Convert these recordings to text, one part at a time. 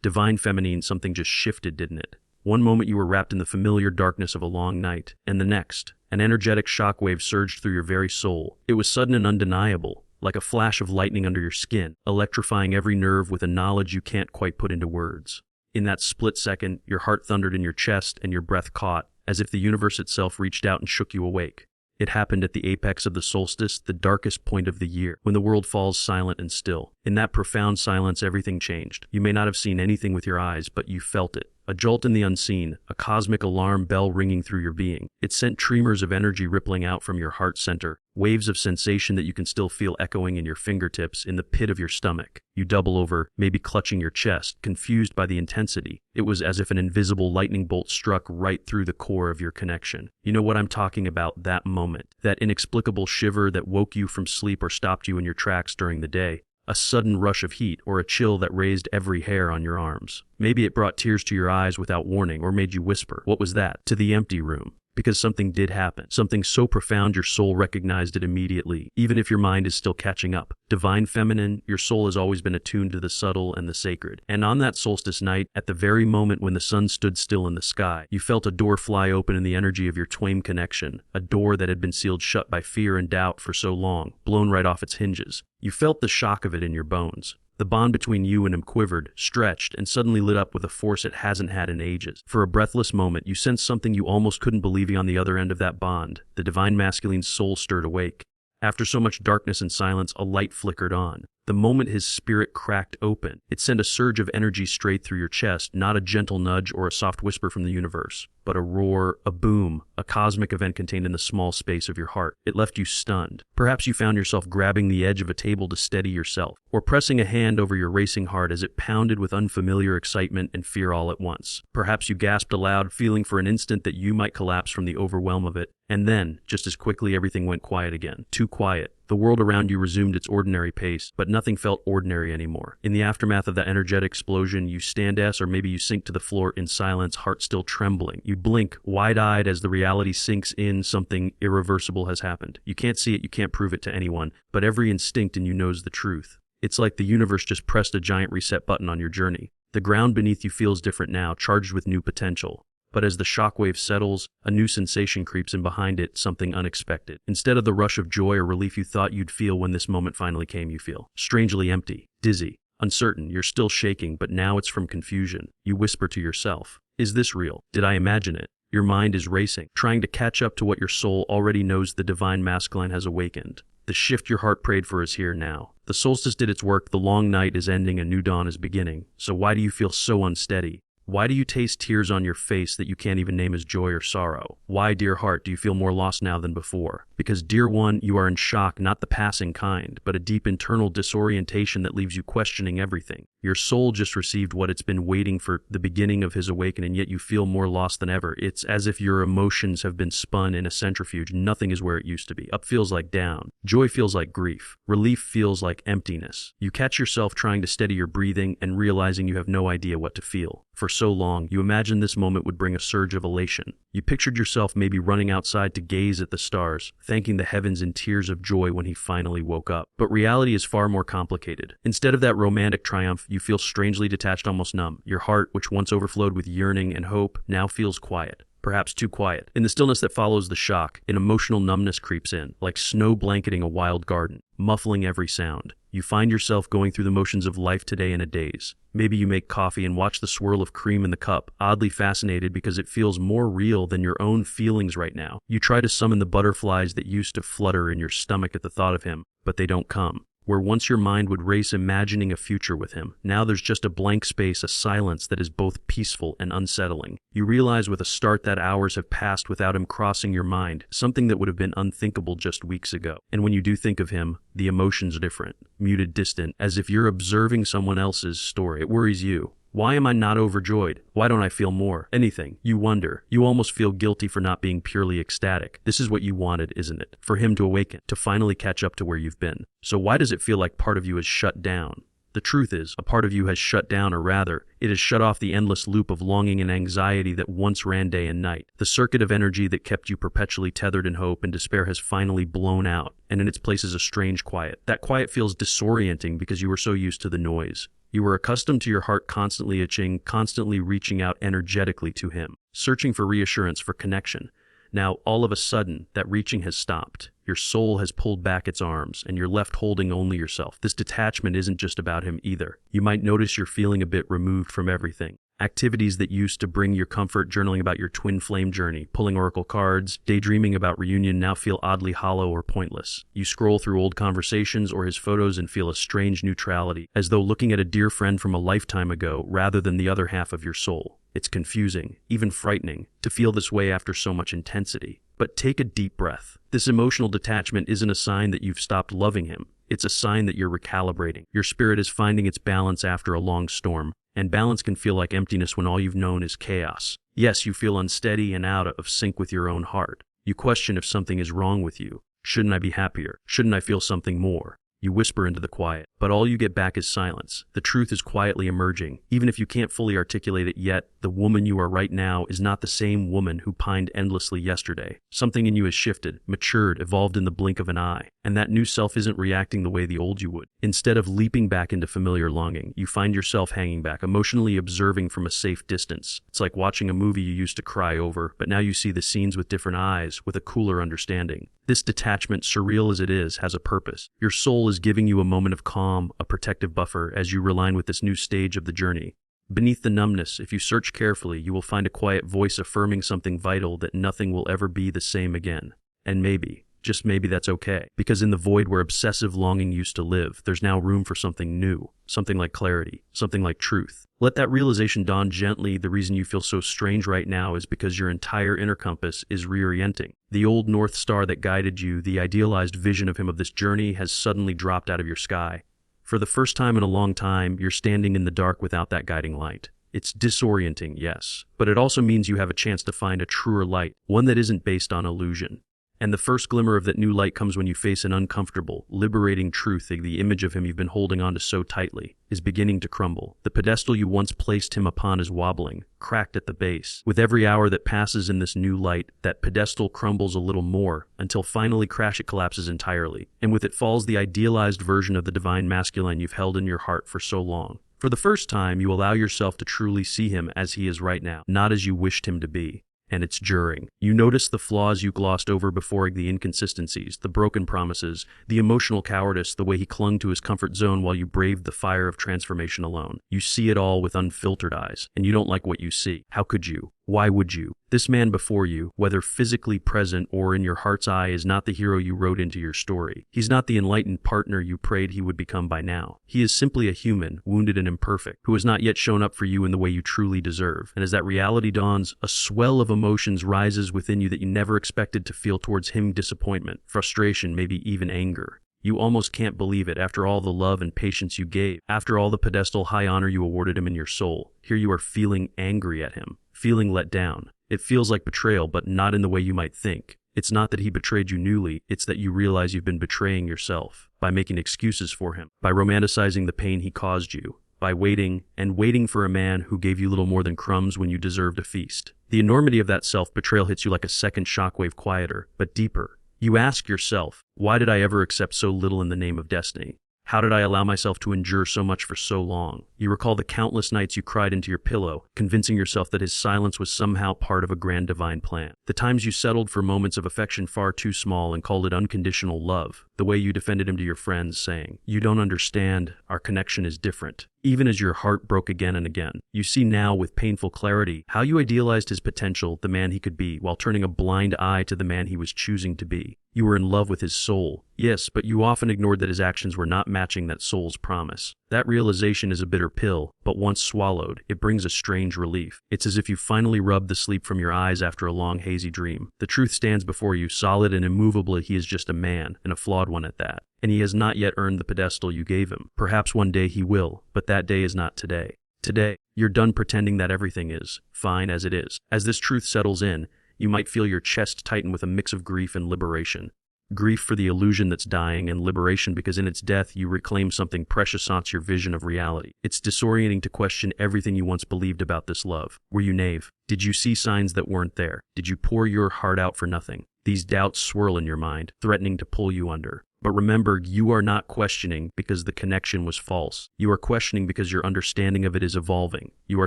Divine feminine, something just shifted, didn't it? One moment you were wrapped in the familiar darkness of a long night, and the next, an energetic shockwave surged through your very soul. It was sudden and undeniable, like a flash of lightning under your skin, electrifying every nerve with a knowledge you can't quite put into words. In that split second, your heart thundered in your chest and your breath caught, as if the universe itself reached out and shook you awake. It happened at the apex of the solstice, the darkest point of the year, when the world falls silent and still. In that profound silence, everything changed. You may not have seen anything with your eyes, but you felt it. A jolt in the unseen, a cosmic alarm bell ringing through your being. It sent tremors of energy rippling out from your heart center, waves of sensation that you can still feel echoing in your fingertips, in the pit of your stomach. You double over, maybe clutching your chest, confused by the intensity. It was as if an invisible lightning bolt struck right through the core of your connection. You know what I'm talking about, that moment. That inexplicable shiver that woke you from sleep or stopped you in your tracks during the day. A sudden rush of heat or a chill that raised every hair on your arms. Maybe it brought tears to your eyes without warning or made you whisper, "What was that?" to the empty room. Because something did happen. Something so profound your soul recognized it immediately, even if your mind is still catching up. Divine feminine, your soul has always been attuned to the subtle and the sacred. And on that solstice night, at the very moment when the sun stood still in the sky, you felt a door fly open in the energy of your twin connection, a door that had been sealed shut by fear and doubt for so long, blown right off its hinges. You felt the shock of it in your bones. The bond between you and him quivered, stretched, and suddenly lit up with a force it hasn't had in ages. For a breathless moment, you sensed something you almost couldn't believe on the other end of that bond. The divine masculine's soul stirred awake. After so much darkness and silence, a light flickered on. The moment his spirit cracked open, it sent a surge of energy straight through your chest, not a gentle nudge or a soft whisper from the universe, but a roar, a boom, a cosmic event contained in the small space of your heart. It left you stunned. Perhaps you found yourself grabbing the edge of a table to steady yourself, or pressing a hand over your racing heart as it pounded with unfamiliar excitement and fear all at once. Perhaps you gasped aloud, feeling for an instant that you might collapse from the overwhelm of it, and then, just as quickly, everything went quiet again. Too quiet. The world around you resumed its ordinary pace, but nothing felt ordinary anymore. In the aftermath of that energetic explosion, you stand or maybe you sink to the floor in silence, heart still trembling. You blink, wide-eyed, as the reality sinks in. Something irreversible has happened. You can't see it, you can't prove it to anyone, but every instinct in you knows the truth. It's like the universe just pressed a giant reset button on your journey. The ground beneath you feels different now, charged with new potential. But as the shockwave settles, a new sensation creeps in behind it, something unexpected. Instead of the rush of joy or relief you thought you'd feel when this moment finally came, you feel strangely empty, dizzy, uncertain. You're still shaking, but now it's from confusion. You whisper to yourself, "Is this real? Did I imagine it?" Your mind is racing, trying to catch up to what your soul already knows. The divine masculine has awakened. The shift your heart prayed for is here now. The solstice did its work, the long night is ending, a new dawn is beginning. So why do you feel so unsteady? Why do you taste tears on your face that you can't even name as joy or sorrow? Why, dear heart, do you feel more lost now than before? Because, dear one, you are in shock, not the passing kind, but a deep internal disorientation that leaves you questioning everything. Your soul just received what it's been waiting for, the beginning of his awakening, yet you feel more lost than ever. It's as if your emotions have been spun in a centrifuge. Nothing is where it used to be. Up feels like down. Joy feels like grief. Relief feels like emptiness. You catch yourself trying to steady your breathing and realizing you have no idea what to feel. For so long, you imagined this moment would bring a surge of elation. You pictured yourself maybe running outside to gaze at the stars, thanking the heavens in tears of joy when he finally woke up. But reality is far more complicated. Instead of that romantic triumph, you feel strangely detached, almost numb. Your heart, which once overflowed with yearning and hope, now feels quiet. Perhaps too quiet. In the stillness that follows the shock, an emotional numbness creeps in, like snow blanketing a wild garden, muffling every sound. You find yourself going through the motions of life today in a daze. Maybe you make coffee and watch the swirl of cream in the cup, oddly fascinated because it feels more real than your own feelings right now. You try to summon the butterflies that used to flutter in your stomach at the thought of him, but they don't come. Where once your mind would race imagining a future with him, now there's just a blank space, a silence that is both peaceful and unsettling. You realize with a start that hours have passed without him crossing your mind, something that would have been unthinkable just weeks ago. And when you do think of him, the emotions are different, muted, distant, as if you're observing someone else's story. It worries you. Why am I not overjoyed? Why don't I feel more? Anything. You wonder. You almost feel guilty for not being purely ecstatic. This is what you wanted, isn't it? For him to awaken, to finally catch up to where you've been. So why does it feel like part of you is shut down? The truth is, a part of you has shut down, or rather, it has shut off the endless loop of longing and anxiety that once ran day and night. The circuit of energy that kept you perpetually tethered in hope and despair has finally blown out, and in its place is a strange quiet. That quiet feels disorienting because you were so used to the noise. You were accustomed to your heart constantly itching, constantly reaching out energetically to him, searching for reassurance, for connection. Now, all of a sudden, that reaching has stopped. Your soul has pulled back its arms, and you're left holding only yourself. This detachment isn't just about him either. You might notice you're feeling a bit removed from everything. Activities that used to bring you comfort, journaling about your twin flame journey, pulling oracle cards, daydreaming about reunion, now feel oddly hollow or pointless. You scroll through old conversations or his photos and feel a strange neutrality, as though looking at a dear friend from a lifetime ago rather than the other half of your soul. It's confusing, even frightening, to feel this way after so much intensity. But take a deep breath. This emotional detachment isn't a sign that you've stopped loving him. It's a sign that you're recalibrating. Your spirit is finding its balance after a long storm. And balance can feel like emptiness when all you've known is chaos. Yes, you feel unsteady and out of sync with your own heart. You question if something is wrong with you. Shouldn't I be happier? Shouldn't I feel something more? You whisper into the quiet, but all you get back is silence. The truth is quietly emerging. Even if you can't fully articulate it yet, the woman you are right now is not the same woman who pined endlessly yesterday. Something in you has shifted, matured, evolved in the blink of an eye. And that new self isn't reacting the way the old you would. Instead of leaping back into familiar longing, you find yourself hanging back, emotionally observing from a safe distance. It's like watching a movie you used to cry over, but now you see the scenes with different eyes, with a cooler understanding. This detachment, surreal as it is, has a purpose. Your soul is giving you a moment of calm, a protective buffer, as you realign with this new stage of the journey. Beneath the numbness, if you search carefully, you will find a quiet voice affirming something vital, that nothing will ever be the same again. And maybe, just maybe, that's okay. Because in the void where obsessive longing used to live, there's now room for something new, something like clarity, something like truth. Let that realization dawn gently. The reason you feel so strange right now is because your entire inner compass is reorienting. The old North Star that guided you, the idealized vision of him, of this journey, has suddenly dropped out of your sky. For the first time in a long time, you're standing in the dark without that guiding light. It's disorienting, yes, but it also means you have a chance to find a truer light, one that isn't based on illusion. And the first glimmer of that new light comes when you face an uncomfortable, liberating truth. The image of him you've been holding on to so tightly is beginning to crumble. The pedestal you once placed him upon is wobbling, cracked at the base. With every hour that passes in this new light, that pedestal crumbles a little more, until finally it collapses entirely. And with it falls the idealized version of the divine masculine you've held in your heart for so long. For the first time, you allow yourself to truly see him as he is right now, not as you wished him to be. And it's jarring. You notice the flaws you glossed over before, the inconsistencies, the broken promises, the emotional cowardice, the way he clung to his comfort zone while you braved the fire of transformation alone. You see it all with unfiltered eyes, and you don't like what you see. How could you? Why would you? This man before you, whether physically present or in your heart's eye, is not the hero you wrote into your story. He's not the enlightened partner you prayed he would become by now. He is simply a human, wounded and imperfect, who has not yet shown up for you in the way you truly deserve. And as that reality dawns, a swell of emotions rises within you that you never expected to feel towards him: disappointment, frustration, maybe even anger. You almost can't believe it. After all the love and patience you gave, after all the pedestal high honor you awarded him in your soul, here you are feeling angry at him, feeling let down. It feels like betrayal, but not in the way you might think. It's not that he betrayed you newly, it's that you realize you've been betraying yourself by making excuses for him, by romanticizing the pain he caused you, by waiting and waiting for a man who gave you little more than crumbs when you deserved a feast. The enormity of that self-betrayal hits you like a second shockwave, quieter, but deeper. You ask yourself, why did I ever accept so little in the name of destiny? How did I allow myself to endure so much for so long? You recall the countless nights you cried into your pillow, convincing yourself that his silence was somehow part of a grand divine plan. The times you settled for moments of affection far too small and called it unconditional love. The way you defended him to your friends, saying, "You don't understand, our connection is different." Even as your heart broke again and again, you see now with painful clarity how you idealized his potential, the man he could be, while turning a blind eye to the man he was choosing to be. You were in love with his soul, yes, but you often ignored that his actions were not matching that soul's promise. That realization is a bitter pill, but once swallowed, it brings a strange relief. It's as if you finally rubbed the sleep from your eyes after a long hazy dream. The truth stands before you, solid and immovable. He is just a man, and a flawed one at that. And he has not yet earned the pedestal you gave him. Perhaps one day he will, but that day is not today. Today, you're done pretending that everything is fine as it is. As this truth settles in, you might feel your chest tighten with a mix of grief and liberation. Grief for the illusion that's dying, and liberation because in its death you reclaim something precious, haunts your vision of reality. It's disorienting to question everything you once believed about this love. Were you naive? Did you see signs that weren't there? Did you pour your heart out for nothing? These doubts swirl in your mind, threatening to pull you under. But remember, you are not questioning because the connection was false. You are questioning because your understanding of it is evolving. You are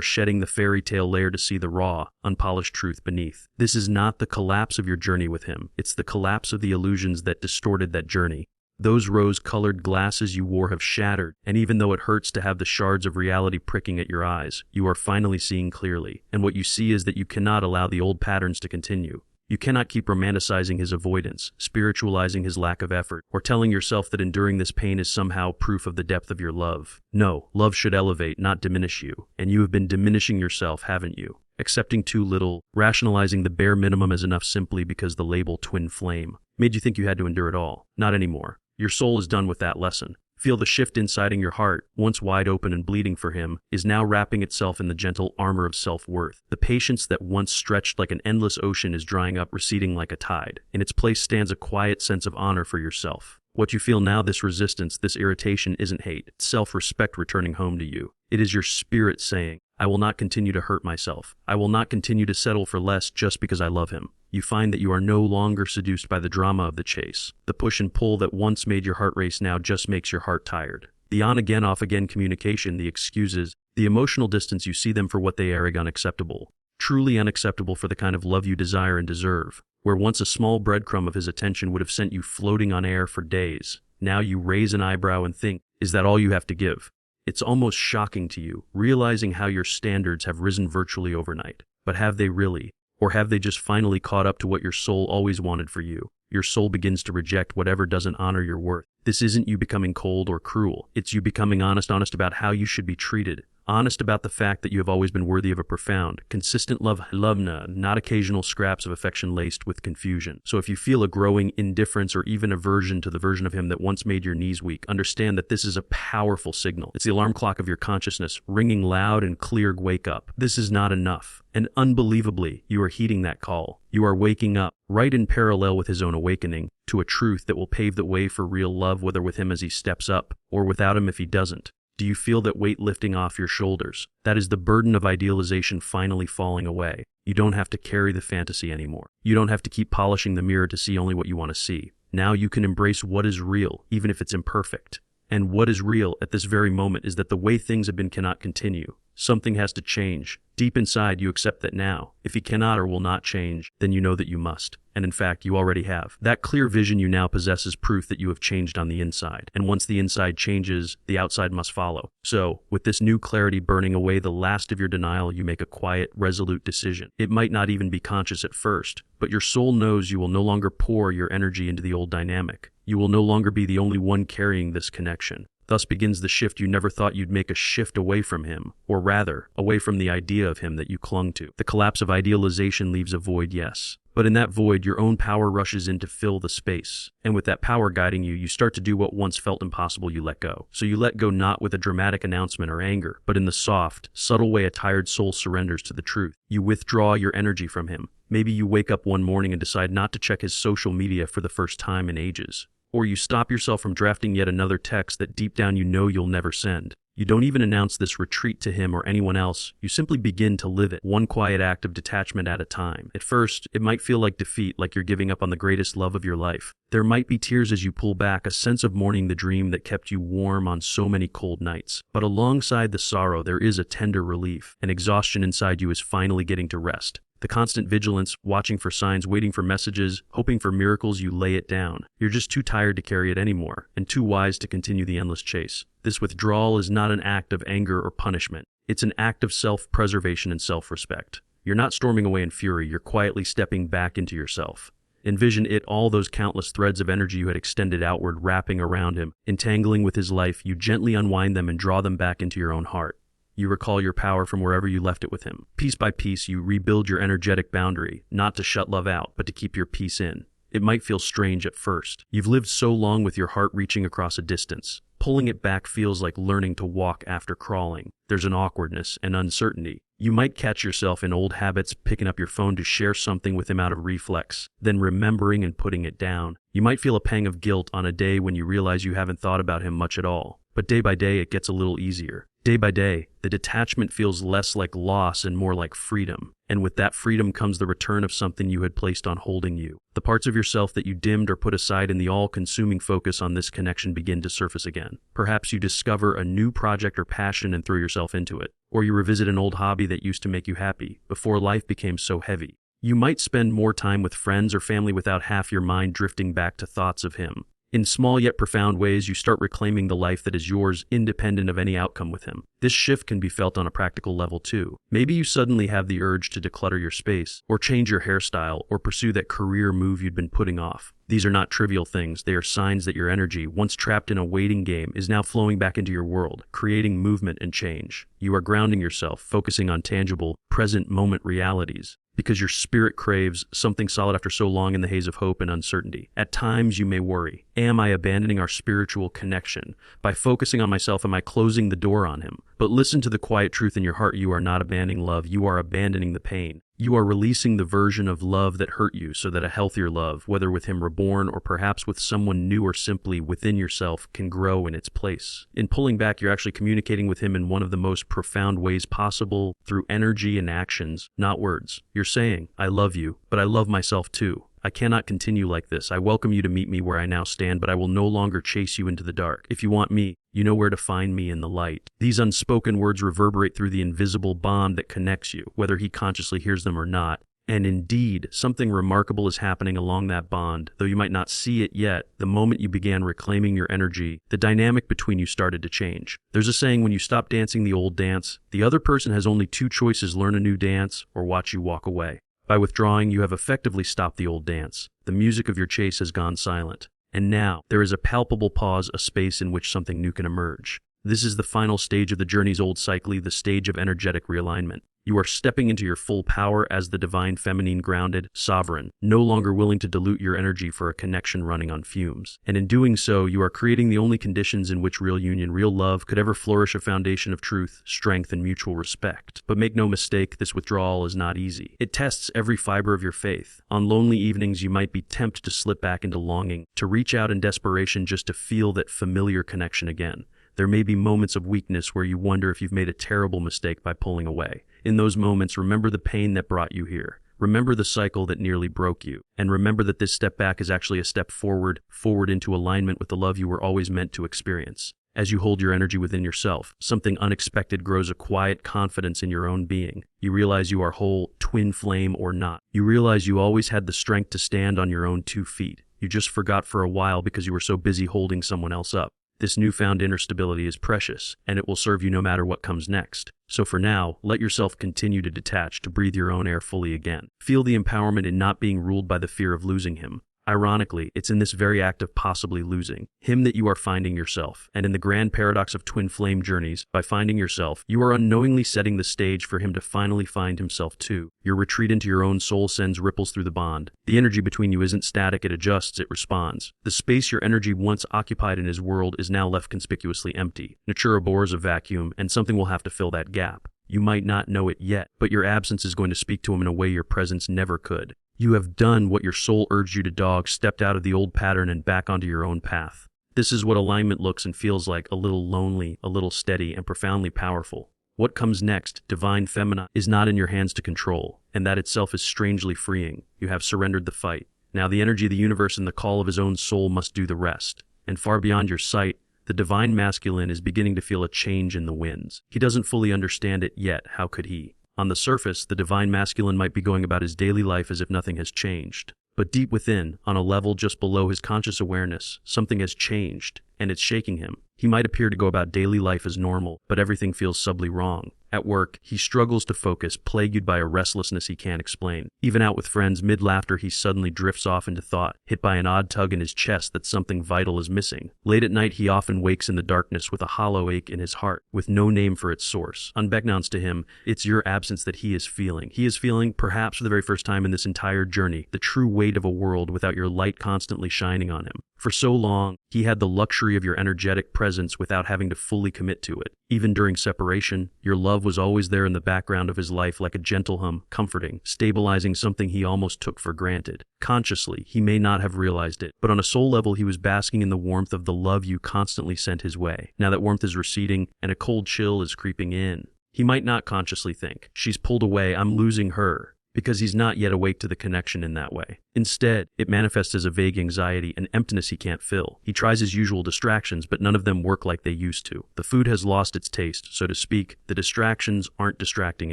shedding the fairy tale layer to see the raw, unpolished truth beneath. This is not the collapse of your journey with him. It's the collapse of the illusions that distorted that journey. Those rose-colored glasses you wore have shattered, and even though it hurts to have the shards of reality pricking at your eyes, you are finally seeing clearly. And what you see is that you cannot allow the old patterns to continue. You cannot keep romanticizing his avoidance, spiritualizing his lack of effort, or telling yourself that enduring this pain is somehow proof of the depth of your love. No, love should elevate, not diminish you. And you have been diminishing yourself, haven't you? Accepting too little, rationalizing the bare minimum as enough simply because the label twin flame made you think you had to endure it all. Not anymore. Your soul is done with that lesson. Feel the shift inside in your heart, once wide open and bleeding for him, is now wrapping itself in the gentle armor of self-worth. The patience that once stretched like an endless ocean is drying up, receding like a tide. In its place stands a quiet sense of honor for yourself. What you feel now, this resistance, this irritation, isn't hate. It's self-respect returning home to you. It is your spirit saying, I will not continue to hurt myself. I will not continue to settle for less just because I love him. You find that you are no longer seduced by the drama of the chase. The push and pull that once made your heart race now just makes your heart tired. The on-again, off-again communication, the excuses, the emotional distance, you see them for what they are, unacceptable. Truly unacceptable for the kind of love you desire and deserve. Where once a small breadcrumb of his attention would have sent you floating on air for days, now you raise an eyebrow and think, is that all you have to give? It's almost shocking to you, realizing how your standards have risen virtually overnight. But have they really? Or have they just finally caught up to what your soul always wanted for you? Your soul begins to reject whatever doesn't honor your worth. This isn't you becoming cold or cruel. It's you becoming honest about how you should be treated. Honest about the fact that you have always been worthy of a profound, consistent love, not occasional scraps of affection laced with confusion. So if you feel a growing indifference or even aversion to the version of him that once made your knees weak, understand that this is a powerful signal. It's the alarm clock of your consciousness, ringing loud and clear, wake up. This is not enough. And unbelievably, you are heeding that call. You are waking up, right in parallel with his own awakening, to a truth that will pave the way for real love, whether with him as he steps up, or without him if he doesn't. Do you feel that weight lifting off your shoulders? That is the burden of idealization finally falling away. You don't have to carry the fantasy anymore. You don't have to keep polishing the mirror to see only what you want to see. Now you can embrace what is real, even if it's imperfect. And what is real at this very moment is that the way things have been cannot continue. Something has to change. Deep inside, you accept that now. If he cannot or will not change, then you know that you must. And in fact, you already have. That clear vision you now possess is proof that you have changed on the inside. And once the inside changes, the outside must follow. So, with this new clarity burning away the last of your denial, you make a quiet, resolute decision. It might not even be conscious at first, but your soul knows you will no longer pour your energy into the old dynamic. You will no longer be the only one carrying this connection. Thus begins the shift you never thought you'd make, a shift away from him, or rather, away from the idea of him that you clung to. The collapse of idealization leaves a void, yes. But in that void, your own power rushes in to fill the space. And with that power guiding you, you start to do what once felt impossible. You let go. So you let go not with a dramatic announcement or anger, but in the soft, subtle way a tired soul surrenders to the truth. You withdraw your energy from him. Maybe you wake up one morning and decide not to check his social media for the first time in ages. Or you stop yourself from drafting yet another text that deep down you know you'll never send. You don't even announce this retreat to him or anyone else. You simply begin to live it, one quiet act of detachment at a time. At first, it might feel like defeat, like you're giving up on the greatest love of your life. There might be tears as you pull back, a sense of mourning the dream that kept you warm on so many cold nights. But alongside the sorrow, there is a tender relief. An exhaustion inside you is finally getting to rest. The constant vigilance, watching for signs, waiting for messages, hoping for miracles, you lay it down. You're just too tired to carry it anymore, and too wise to continue the endless chase. This withdrawal is not an act of anger or punishment. It's an act of self-preservation and self-respect. You're not storming away in fury, you're quietly stepping back into yourself. Envision it, all those countless threads of energy you had extended outward, wrapping around him, entangling with his life. You gently unwind them and draw them back into your own heart. You recall your power from wherever you left it with him. Piece by piece, you rebuild your energetic boundary, not to shut love out, but to keep your peace in. It might feel strange at first. You've lived so long with your heart reaching across a distance. Pulling it back feels like learning to walk after crawling. There's an awkwardness and uncertainty. You might catch yourself in old habits, picking up your phone to share something with him out of reflex, then remembering and putting it down. You might feel a pang of guilt on a day when you realize you haven't thought about him much at all. But day by day, it gets a little easier. Day by day, the detachment feels less like loss and more like freedom. And with that freedom comes the return of something you had placed on holding you. The parts of yourself that you dimmed or put aside in the all-consuming focus on this connection begin to surface again. Perhaps you discover a new project or passion and throw yourself into it. Or you revisit an old hobby that used to make you happy, before life became so heavy. You might spend more time with friends or family without half your mind drifting back to thoughts of him. In small yet profound ways, you start reclaiming the life that is yours, independent of any outcome with him. This shift can be felt on a practical level too. Maybe you suddenly have the urge to declutter your space, or change your hairstyle, or pursue that career move you'd been putting off. These are not trivial things. They are signs that your energy, once trapped in a waiting game, is now flowing back into your world, creating movement and change. You are grounding yourself, focusing on tangible, present moment realities, because your spirit craves something solid after so long in the haze of hope and uncertainty. At times you may worry, am I abandoning our spiritual connection? By focusing on myself, am I closing the door on him? But listen to the quiet truth in your heart. You are not abandoning love, you are abandoning the pain. You are releasing the version of love that hurt you so that a healthier love, whether with him reborn or perhaps with someone new or simply within yourself, can grow in its place. In pulling back, you're actually communicating with him in one of the most profound ways possible, through energy and actions, not words. You're saying, I love you, but I love myself too. I cannot continue like this. I welcome you to meet me where I now stand, but I will no longer chase you into the dark. If you want me, you know where to find me in the light. These unspoken words reverberate through the invisible bond that connects you, whether he consciously hears them or not. And indeed, something remarkable is happening along that bond. Though you might not see it yet, the moment you began reclaiming your energy, the dynamic between you started to change. There's a saying, when you stop dancing the old dance, the other person has only two choices: learn a new dance or watch you walk away. By withdrawing, you have effectively stopped the old dance. The music of your chase has gone silent. And now, there is a palpable pause, a space in which something new can emerge. This is the final stage of the journey's old cycle, the stage of energetic realignment. You are stepping into your full power as the divine feminine, grounded, sovereign, no longer willing to dilute your energy for a connection running on fumes. And in doing so, you are creating the only conditions in which real union, real love could ever flourish, a foundation of truth, strength, and mutual respect. But make no mistake, this withdrawal is not easy. It tests every fiber of your faith. On lonely evenings, you might be tempted to slip back into longing, to reach out in desperation just to feel that familiar connection again. There may be moments of weakness where you wonder if you've made a terrible mistake by pulling away. In those moments, remember the pain that brought you here. Remember the cycle that nearly broke you. And remember that this step back is actually a step forward into alignment with the love you were always meant to experience. As you hold your energy within yourself, something unexpected grows, a quiet confidence in your own being. You realize you are whole, twin flame or not. You realize you always had the strength to stand on your own 2 feet. You just forgot for a while because you were so busy holding someone else up. This newfound inner stability is precious, and it will serve you no matter what comes next. So for now, let yourself continue to detach, to breathe your own air fully again. Feel the empowerment in not being ruled by the fear of losing him. Ironically, it's in this very act of possibly losing him that you are finding yourself. And in the grand paradox of twin flame journeys, by finding yourself, you are unknowingly setting the stage for him to finally find himself too. Your retreat into your own soul sends ripples through the bond. The energy between you isn't static, it adjusts, it responds. The space your energy once occupied in his world is now left conspicuously empty. Nature abhors a vacuum, and something will have to fill that gap. You might not know it yet, but your absence is going to speak to him in a way your presence never could. You have done what your soul urged you to do, stepped out of the old pattern and back onto your own path. This is what alignment looks and feels like: a little lonely, a little steady, and profoundly powerful. What comes next, divine feminine, is not in your hands to control, and that itself is strangely freeing. You have surrendered the fight. Now the energy of the universe and the call of his own soul must do the rest. And far beyond your sight, the divine masculine is beginning to feel a change in the winds. He doesn't fully understand it yet. How could he? On the surface, the divine masculine might be going about his daily life as if nothing has changed. But deep within, on a level just below his conscious awareness, something has changed, and it's shaking him. He might appear to go about daily life as normal, but everything feels subtly wrong. At work, he struggles to focus, plagued by a restlessness he can't explain. Even out with friends, mid-laughter, he suddenly drifts off into thought, hit by an odd tug in his chest that something vital is missing. Late at night, he often wakes in the darkness with a hollow ache in his heart, with no name for its source. Unbeknownst to him, it's your absence that he is feeling. He is feeling, perhaps for the very first time in this entire journey, the true weight of a world without your light constantly shining on him. For so long, he had the luxury of your energetic presence without having to fully commit to it. Even during separation, your love was always there in the background of his life like a gentle hum, comforting, stabilizing something he almost took for granted. Consciously, he may not have realized it, but on a soul level he was basking in the warmth of the love you constantly sent his way. Now that warmth is receding, and a cold chill is creeping in. He might not consciously think, "She's pulled away, I'm losing her," because he's not yet awake to the connection in that way. Instead, it manifests as a vague anxiety, an emptiness he can't fill. He tries his usual distractions, but none of them work like they used to. The food has lost its taste, so to speak. The distractions aren't distracting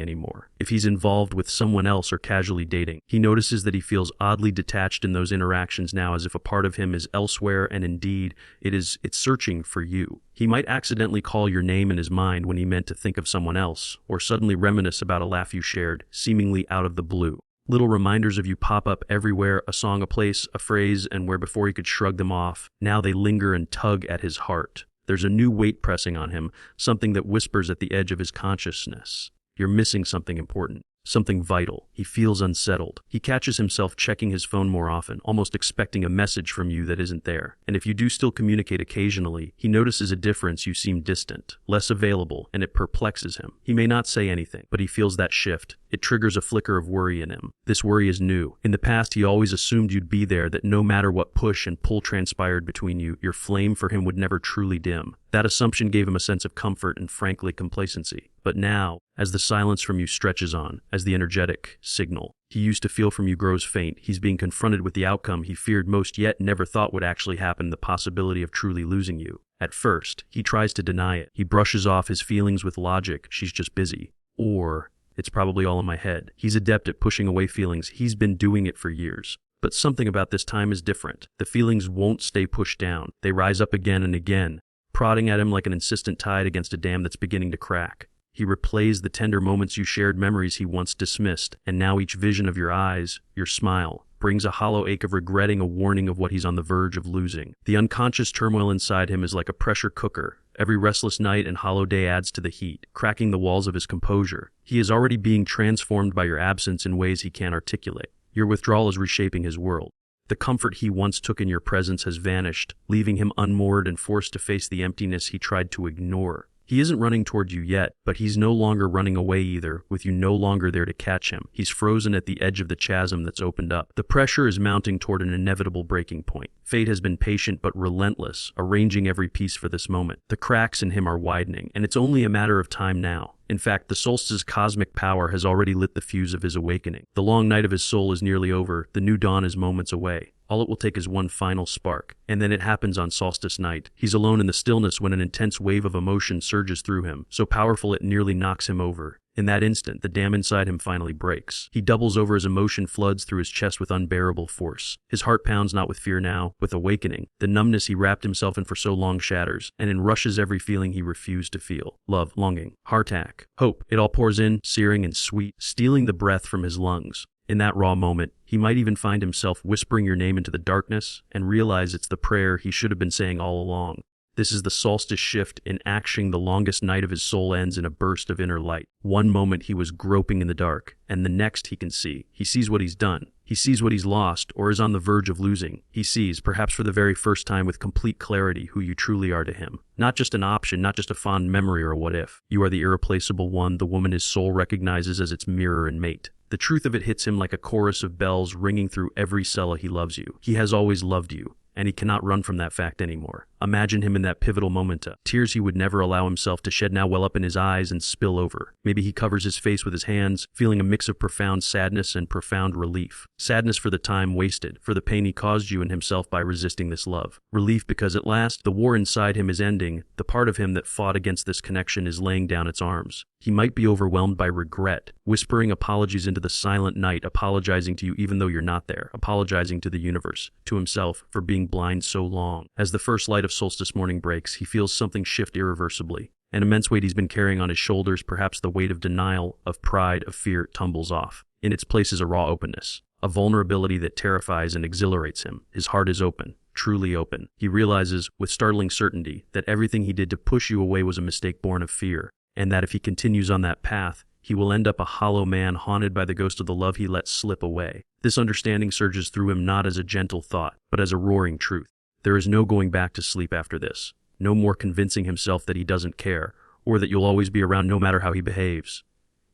anymore. If he's involved with someone else or casually dating, he notices that he feels oddly detached in those interactions now, as if a part of him is elsewhere, and indeed, it's searching for you. He might accidentally call your name in his mind when he meant to think of someone else, or suddenly reminisce about a laugh you shared, seemingly out of the blue. Little reminders of you pop up everywhere, a song, a place, a phrase, and where before he could shrug them off, now they linger and tug at his heart. There's a new weight pressing on him, something that whispers at the edge of his consciousness. You're missing something important. Something vital. He feels unsettled. He catches himself checking his phone more often, almost expecting a message from you that isn't there. And if you do still communicate occasionally, he notices a difference. You seem distant, less available, and it perplexes him. He may not say anything, but he feels that shift. It triggers a flicker of worry in him. This worry is new. In the past, he always assumed you'd be there, that no matter what push and pull transpired between you, your flame for him would never truly dim. That assumption gave him a sense of comfort and, frankly, complacency. But now, as the silence from you stretches on, as the energetic signal he used to feel from you grows faint, he's being confronted with the outcome he feared most yet never thought would actually happen, the possibility of truly losing you. At first, he tries to deny it. He brushes off his feelings with logic. She's just busy. Or, it's probably all in my head. He's adept at pushing away feelings. He's been doing it for years. But something about this time is different. The feelings won't stay pushed down. They rise up again and again, prodding at him like an insistent tide against a dam that's beginning to crack. He replays the tender moments you shared, memories he once dismissed, and now each vision of your eyes, your smile, brings a hollow ache of regretting, a warning of what he's on the verge of losing. The unconscious turmoil inside him is like a pressure cooker. Every restless night and hollow day adds to the heat, cracking the walls of his composure. He is already being transformed by your absence in ways he can't articulate. Your withdrawal is reshaping his world. The comfort he once took in your presence has vanished, leaving him unmoored and forced to face the emptiness he tried to ignore. He isn't running toward you yet, but he's no longer running away either, with you no longer there to catch him. He's frozen at the edge of the chasm that's opened up. The pressure is mounting toward an inevitable breaking point. Fate has been patient but relentless, arranging every piece for this moment. The cracks in him are widening, and it's only a matter of time now. In fact, the solstice's cosmic power has already lit the fuse of his awakening. The long night of his soul is nearly over. The new dawn is moments away. All it will take is one final spark, and then it happens on solstice night. He's alone in the stillness when an intense wave of emotion surges through him, so powerful it nearly knocks him over. In that instant, the dam inside him finally breaks. He doubles over as emotion floods through his chest with unbearable force. His heart pounds not with fear now, with awakening. The numbness he wrapped himself in for so long shatters, and enrushes every feeling he refused to feel. Love, longing, heartache, hope. It all pours in, searing and sweet, stealing the breath from his lungs. In that raw moment, he might even find himself whispering your name into the darkness and realize it's the prayer he should have been saying all along. This is the solstice shift in action. The longest night of his soul ends in a burst of inner light. One moment he was groping in the dark, and the next he can see. He sees what he's done. He sees what he's lost or is on the verge of losing. He sees, perhaps for the very first time with complete clarity, who you truly are to him. Not just an option, not just a fond memory or a what if. You are the irreplaceable one, the woman his soul recognizes as its mirror and mate. The truth of it hits him like a chorus of bells ringing through every cell. He loves you. He has always loved you, and he cannot run from that fact anymore. Imagine him in that pivotal moment. Tears he would never allow himself to shed now well up in his eyes and spill over. Maybe he covers his face with his hands, feeling a mix of profound sadness and profound relief. Sadness for the time wasted, for the pain he caused you and himself by resisting this love. Relief because at last, the war inside him is ending. The part of him that fought against this connection is laying down its arms. He might be overwhelmed by regret, whispering apologies into the silent night, apologizing to you even though you're not there, apologizing to the universe, to himself for being blind so long. As the first light of solstice morning breaks, he feels something shift irreversibly. An immense weight he's been carrying on his shoulders, perhaps the weight of denial, of pride, of fear, tumbles off. In its place is a raw openness, a vulnerability that terrifies and exhilarates him. His heart is open, truly open. He realizes, with startling certainty, that everything he did to push you away was a mistake born of fear, and that if he continues on that path, he will end up a hollow man haunted by the ghost of the love he let slip away. This understanding surges through him not as a gentle thought, but as a roaring truth. There is no going back to sleep after this. No more convincing himself that he doesn't care, or that you'll always be around no matter how he behaves.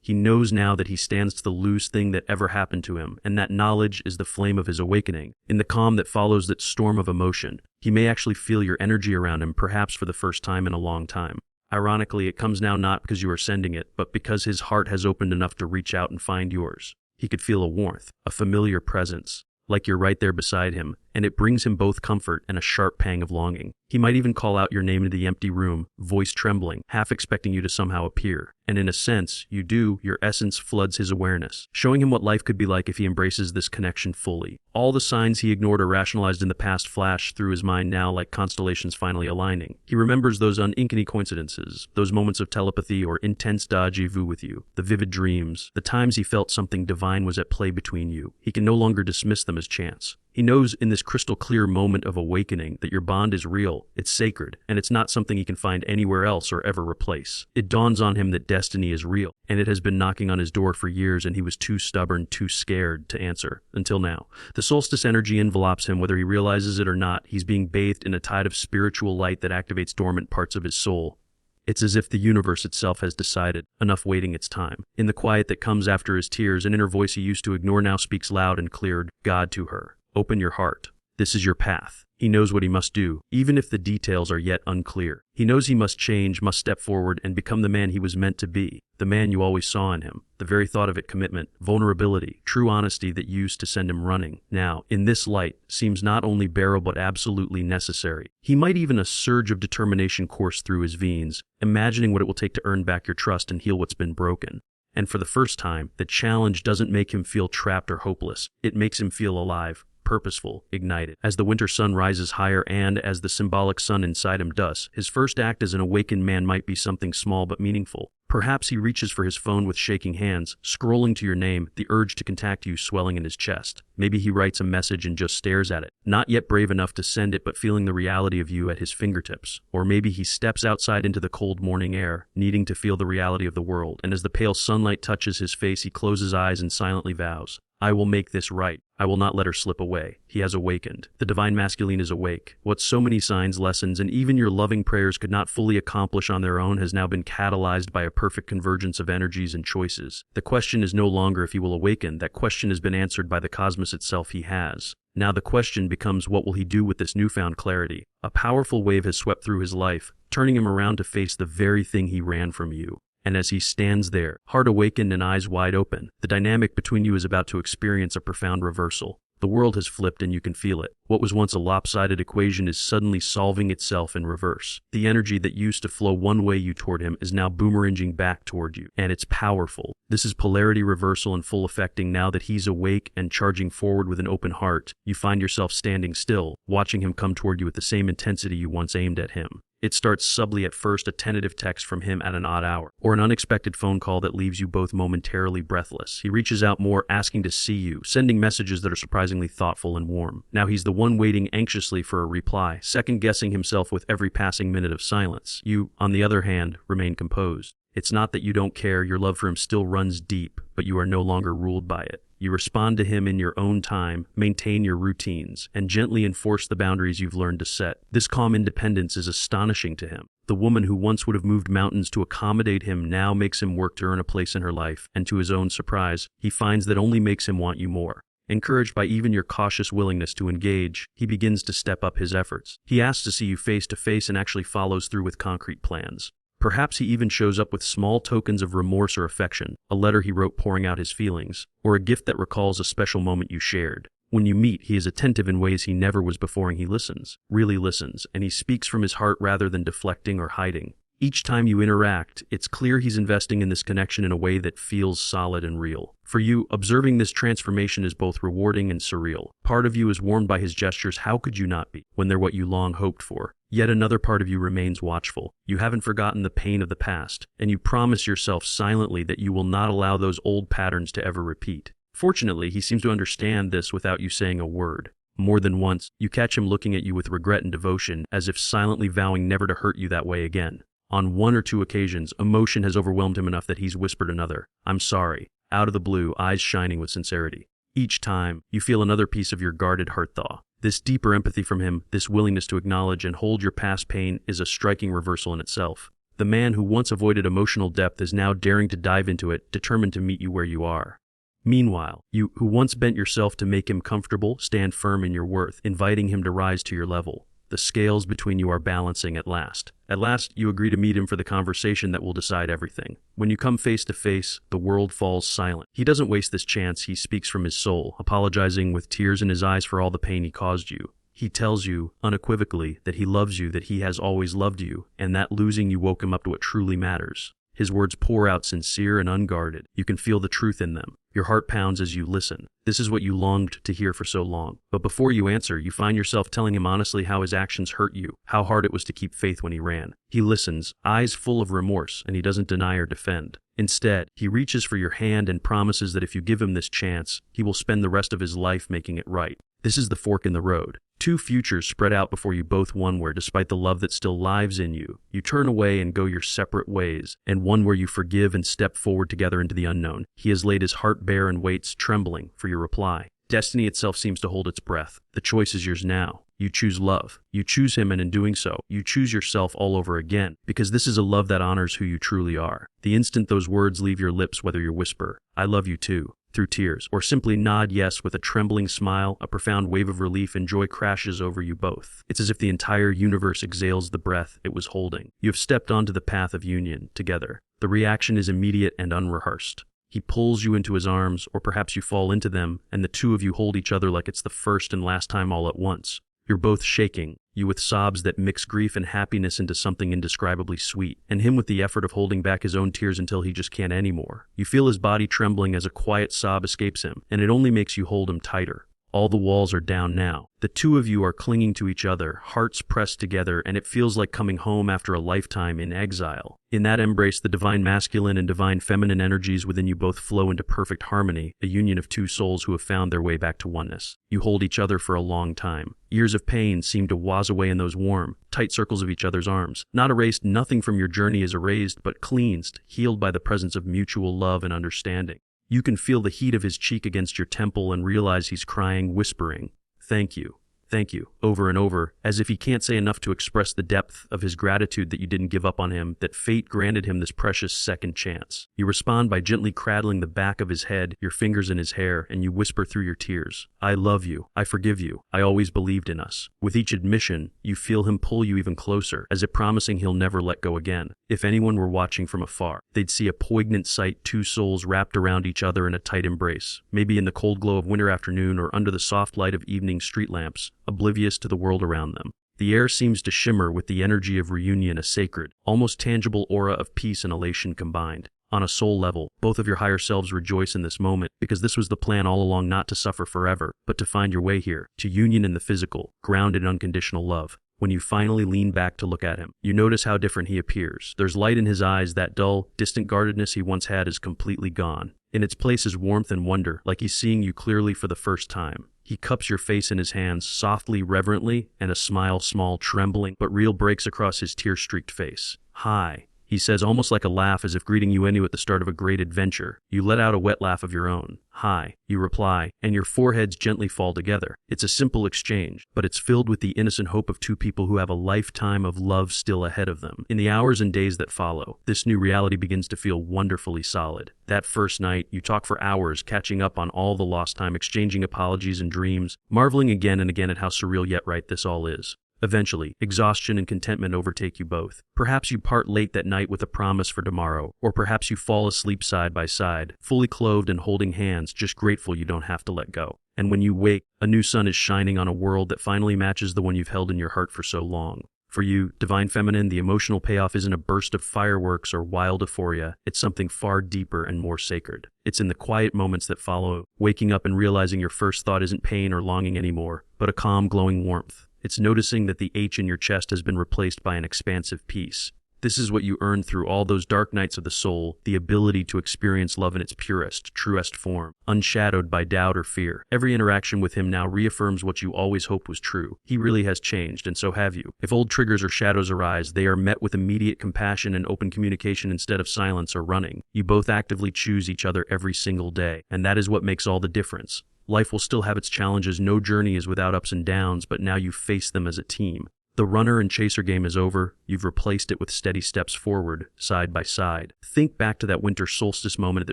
He knows now that he stands to the lowest thing that ever happened to him, and that knowledge is the flame of his awakening. In the calm that follows that storm of emotion, he may actually feel your energy around him, perhaps for the first time in a long time. Ironically, it comes now not because you are sending it, but because his heart has opened enough to reach out and find yours. He could feel a warmth, a familiar presence, like you're right there beside him, and it brings him both comfort and a sharp pang of longing. He might even call out your name into the empty room, voice trembling, half expecting you to somehow appear. And in a sense, you do, your essence floods his awareness, showing him what life could be like if he embraces this connection fully. All the signs he ignored or rationalized in the past flash through his mind now like constellations finally aligning. He remembers those uncanny coincidences, those moments of telepathy or intense déjà vu with you, the vivid dreams, the times he felt something divine was at play between you. He can no longer dismiss them as chance. He knows in this crystal clear moment of awakening that your bond is real, it's sacred, and it's not something he can find anywhere else or ever replace. It dawns on him that destiny is real, and it has been knocking on his door for years, and he was too stubborn, too scared to answer, until now. The solstice energy envelops him, whether he realizes it or not. He's being bathed in a tide of spiritual light that activates dormant parts of his soul. It's as if the universe itself has decided, enough waiting its time. In the quiet that comes after his tears, an inner voice he used to ignore now speaks loud and clear, God to her. Open your heart. This is your path. He knows what he must do, even if the details are yet unclear. He knows he must change, must step forward, and become the man he was meant to be, the man you always saw in him. The very thought of it, commitment, vulnerability, true honesty that used to send him running, now, in this light, seems not only bearable but absolutely necessary. He might even a surge of determination course through his veins, imagining what it will take to earn back your trust and heal what's been broken. And for the first time, the challenge doesn't make him feel trapped or hopeless. It makes him feel alive, purposeful, ignited. As the winter sun rises higher and as the symbolic sun inside him does, his first act as an awakened man might be something small but meaningful. Perhaps he reaches for his phone with shaking hands, scrolling to your name, the urge to contact you swelling in his chest. Maybe he writes a message and just stares at it, not yet brave enough to send it but feeling the reality of you at his fingertips. Or maybe he steps outside into the cold morning air, needing to feel the reality of the world, and as the pale sunlight touches his face he closes eyes and silently vows, I will make this right. I will not let her slip away. He has awakened. The divine masculine is awake. What so many signs, lessons, and even your loving prayers could not fully accomplish on their own has now been catalyzed by a perfect convergence of energies and choices. The question is no longer if he will awaken. That question has been answered by the cosmos itself. He has. Now the question becomes, what will he do with this newfound clarity? A powerful wave has swept through his life, turning him around to face the very thing he ran from you. And as he stands there, heart awakened and eyes wide open, the dynamic between you is about to experience a profound reversal. The world has flipped and you can feel it. What was once a lopsided equation is suddenly solving itself in reverse. The energy that used to flow one way you toward him is now boomeranging back toward you, and it's powerful. This is polarity reversal in full effecting now that he's awake and charging forward with an open heart. You find yourself standing still, watching him come toward you with the same intensity you once aimed at him. It starts subtly at first, a tentative text from him at an odd hour, or an unexpected phone call that leaves you both momentarily breathless. He reaches out more, asking to see you, sending messages that are surprisingly thoughtful and warm. Now he's the one waiting anxiously for a reply, second-guessing himself with every passing minute of silence. You, on the other hand, remain composed. It's not that you don't care, your love for him still runs deep, but you are no longer ruled by it. You respond to him in your own time, maintain your routines, and gently enforce the boundaries you've learned to set. This calm independence is astonishing to him. The woman who once would have moved mountains to accommodate him now makes him work to earn a place in her life, and to his own surprise, he finds that only makes him want you more. Encouraged by even your cautious willingness to engage, he begins to step up his efforts. He asks to see you face to face and actually follows through with concrete plans. Perhaps he even shows up with small tokens of remorse or affection, a letter he wrote pouring out his feelings, or a gift that recalls a special moment you shared. When you meet, he is attentive in ways he never was before, and he listens, really listens, and he speaks from his heart rather than deflecting or hiding. Each time you interact, it's clear he's investing in this connection in a way that feels solid and real. For you, observing this transformation is both rewarding and surreal. Part of you is warmed by his gestures. How could you not be, when they're what you long hoped for? Yet another part of you remains watchful. You haven't forgotten the pain of the past, and you promise yourself silently that you will not allow those old patterns to ever repeat. Fortunately, he seems to understand this without you saying a word. More than once, you catch him looking at you with regret and devotion, as if silently vowing never to hurt you that way again. On one or two occasions, emotion has overwhelmed him enough that he's whispered another, "I'm sorry," out of the blue, eyes shining with sincerity. Each time, you feel another piece of your guarded heart thaw. This deeper empathy from him, this willingness to acknowledge and hold your past pain, is a striking reversal in itself. The man who once avoided emotional depth is now daring to dive into it, determined to meet you where you are. Meanwhile, you, who once bent yourself to make him comfortable, stand firm in your worth, inviting him to rise to your level. The scales between you are balancing at last. At last, you agree to meet him for the conversation that will decide everything. When you come face to face, the world falls silent. He doesn't waste this chance. He speaks from his soul, apologizing with tears in his eyes for all the pain he caused you. He tells you, unequivocally, that he loves you, that he has always loved you, and that losing you woke him up to what truly matters. His words pour out sincere and unguarded. You can feel the truth in them. Your heart pounds as you listen. This is what you longed to hear for so long. But before you answer, you find yourself telling him honestly how his actions hurt you, how hard it was to keep faith when he ran. He listens, eyes full of remorse, and he doesn't deny or defend. Instead, he reaches for your hand and promises that if you give him this chance, he will spend the rest of his life making it right. This is the fork in the road. Two futures spread out before you both, one where, despite the love that still lives in you, you turn away and go your separate ways, and one where you forgive and step forward together into the unknown. He has laid his heart bare and waits, trembling, for your reply. Destiny itself seems to hold its breath. The choice is yours now. You choose love. You choose him, and in doing so, you choose yourself all over again, because this is a love that honors who you truly are. The instant those words leave your lips, whether you whisper, "I love you too," through tears, or simply nod yes with a trembling smile, a profound wave of relief and joy crashes over you both. It's as if the entire universe exhales the breath it was holding. You have stepped onto the path of union together. The reaction is immediate and unrehearsed. He pulls you into his arms, or perhaps you fall into them, and the two of you hold each other like it's the first and last time all at once. You're both shaking, you with sobs that mix grief and happiness into something indescribably sweet, and him with the effort of holding back his own tears until he just can't anymore. You feel his body trembling as a quiet sob escapes him, and it only makes you hold him tighter. All the walls are down now. The two of you are clinging to each other, hearts pressed together, and it feels like coming home after a lifetime in exile. In that embrace, the divine masculine and divine feminine energies within you both flow into perfect harmony, a union of two souls who have found their way back to oneness. You hold each other for a long time. Years of pain seem to waz away in those warm, tight circles of each other's arms. Not erased, nothing from your journey is erased, but cleansed, healed by the presence of mutual love and understanding. You can feel the heat of his cheek against your temple and realize he's crying, whispering, "Thank you, thank you," over and over, as if he can't say enough to express the depth of his gratitude that you didn't give up on him, that fate granted him this precious second chance. You respond by gently cradling the back of his head, your fingers in his hair, and you whisper through your tears, "I love you, I forgive you, I always believed in us." With each admission, you feel him pull you even closer, as if promising he'll never let go again. If anyone were watching from afar, they'd see a poignant sight, two souls wrapped around each other in a tight embrace, maybe in the cold glow of winter afternoon or under the soft light of evening street lamps, oblivious to the world around them. The air seems to shimmer with the energy of reunion, a sacred, almost tangible aura of peace and elation combined. On a soul level, both of your higher selves rejoice in this moment, because this was the plan all along, not to suffer forever, but to find your way here, to union in the physical, grounded in unconditional love. When you finally lean back to look at him, you notice how different he appears. There's light in his eyes. That dull, distant guardedness he once had is completely gone. In its place is warmth and wonder, like he's seeing you clearly for the first time. He cups your face in his hands, softly, reverently, and a smile, small, trembling, but real, breaks across his tear-streaked face. "Hi," he says, almost like a laugh, as if greeting you anew at the start of a great adventure. You let out a wet laugh of your own. "Hi," you reply, and your foreheads gently fall together. It's a simple exchange, but it's filled with the innocent hope of two people who have a lifetime of love still ahead of them. In the hours and days that follow, this new reality begins to feel wonderfully solid. That first night, you talk for hours, catching up on all the lost time, exchanging apologies and dreams, marveling again and again at how surreal yet right this all is. Eventually, exhaustion and contentment overtake you both. Perhaps you part late that night with a promise for tomorrow, or perhaps you fall asleep side by side, fully clothed and holding hands, just grateful you don't have to let go. And when you wake, a new sun is shining on a world that finally matches the one you've held in your heart for so long. For you, Divine Feminine, the emotional payoff isn't a burst of fireworks or wild euphoria. It's something far deeper and more sacred. It's in the quiet moments that follow, waking up and realizing your first thought isn't pain or longing anymore, but a calm, glowing warmth. It's noticing that the H in your chest has been replaced by an expansive peace. This is what you earned through all those dark nights of the soul, the ability to experience love in its purest, truest form, unshadowed by doubt or fear. Every interaction with him now reaffirms what you always hoped was true. He really has changed, and so have you. If old triggers or shadows arise, they are met with immediate compassion and open communication instead of silence or running. You both actively choose each other every single day, and that is what makes all the difference. Life will still have its challenges. No journey is without ups and downs, but now you face them as a team. The runner and chaser game is over. You've replaced it with steady steps forward, side by side. Think back to that winter solstice moment at the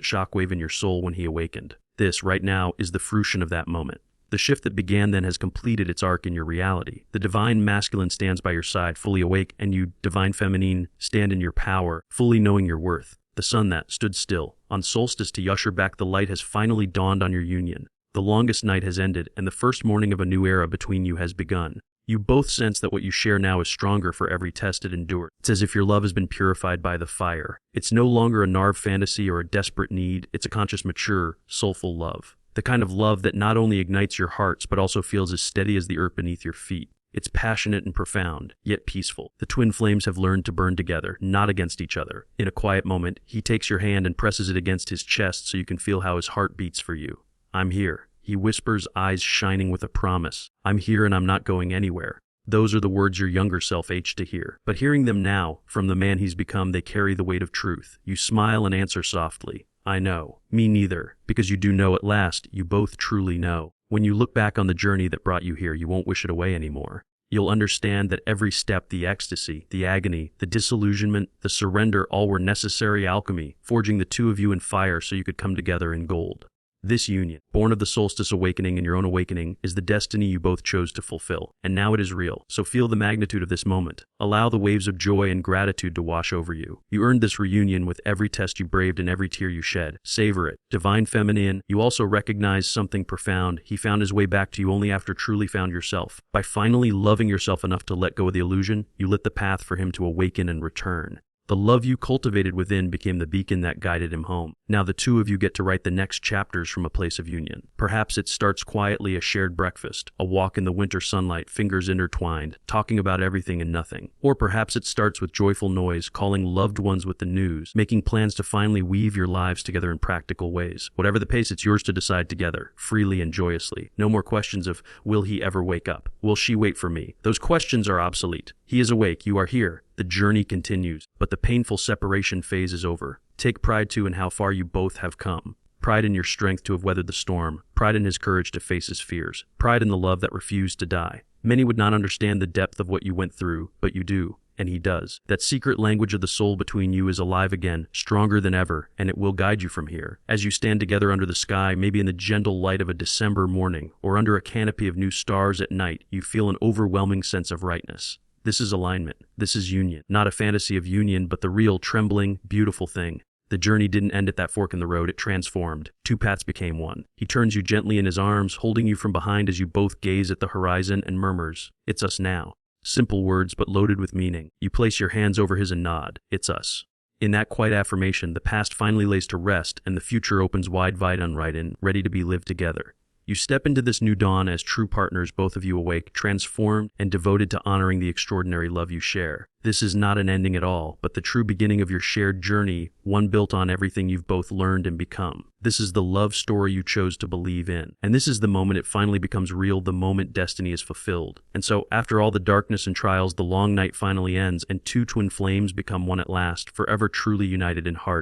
shockwave in your soul when he awakened. This, right now, is the fruition of that moment. The shift that began then has completed its arc in your reality. The divine masculine stands by your side, fully awake, and you, divine feminine, stand in your power, fully knowing your worth. The sun that stood still on solstice to usher back the light has finally dawned on your union. The longest night has ended, and the first morning of a new era between you has begun. You both sense that what you share now is stronger for every test it endured. It's as if your love has been purified by the fire. It's no longer a Narv fantasy or a desperate need. It's a conscious, mature, soulful love. The kind of love that not only ignites your hearts, but also feels as steady as the earth beneath your feet. It's passionate and profound, yet peaceful. The twin flames have learned to burn together, not against each other. In a quiet moment, he takes your hand and presses it against his chest so you can feel how his heart beats for you. "I'm here," he whispers, eyes shining with a promise. "I'm here and I'm not going anywhere." Those are the words your younger self aged to hear. But hearing them now, from the man he's become, they carry the weight of truth. You smile and answer softly, "I know." "Me neither," because you do know at last, you both truly know. When you look back on the journey that brought you here, you won't wish it away anymore. You'll understand that every step, the ecstasy, the agony, the disillusionment, the surrender, all were necessary alchemy, forging the two of you in fire so you could come together in gold. This union, born of the solstice awakening and your own awakening, is the destiny you both chose to fulfill. And now it is real. So feel the magnitude of this moment. Allow the waves of joy and gratitude to wash over you. You earned this reunion with every test you braved and every tear you shed. Savor it. Divine feminine, you also recognize something profound. He found his way back to you only after truly found yourself. By finally loving yourself enough to let go of the illusion, you lit the path for him to awaken and return. The love you cultivated within became the beacon that guided him home. Now the two of you get to write the next chapters from a place of union. Perhaps it starts quietly, a shared breakfast, a walk in the winter sunlight, fingers intertwined, talking about everything and nothing. Or perhaps it starts with joyful noise, calling loved ones with the news, making plans to finally weave your lives together in practical ways. Whatever the pace, it's yours to decide together, freely and joyously. No more questions of, will he ever wake up? Will she wait for me? Those questions are obsolete. He is awake, you are here. The journey continues, but the painful separation phase is over. Take pride too in how far you both have come. Pride in your strength to have weathered the storm. Pride in his courage to face his fears. Pride in the love that refused to die. Many would not understand the depth of what you went through, but you do, and he does. That secret language of the soul between you is alive again, stronger than ever, and it will guide you from here. As you stand together under the sky, maybe in the gentle light of a December morning, or under a canopy of new stars at night, you feel an overwhelming sense of rightness. This is alignment. This is union. Not a fantasy of union, but the real, trembling, beautiful thing. The journey didn't end at that fork in the road, it transformed. Two paths became one. He turns you gently in his arms, holding you from behind as you both gaze at the horizon and murmurs, "It's us now." Simple words, but loaded with meaning. You place your hands over his and nod, "It's us." In that quiet affirmation, the past finally lays to rest, and the future opens wide unwritten, ready to be lived together. You step into this new dawn as true partners, both of you awake, transformed, and devoted to honoring the extraordinary love you share. This is not an ending at all, but the true beginning of your shared journey, one built on everything you've both learned and become. This is the love story you chose to believe in. And this is the moment it finally becomes real, the moment destiny is fulfilled. And so, after all the darkness and trials, the long night finally ends, and two twin flames become one at last, forever truly united in heart.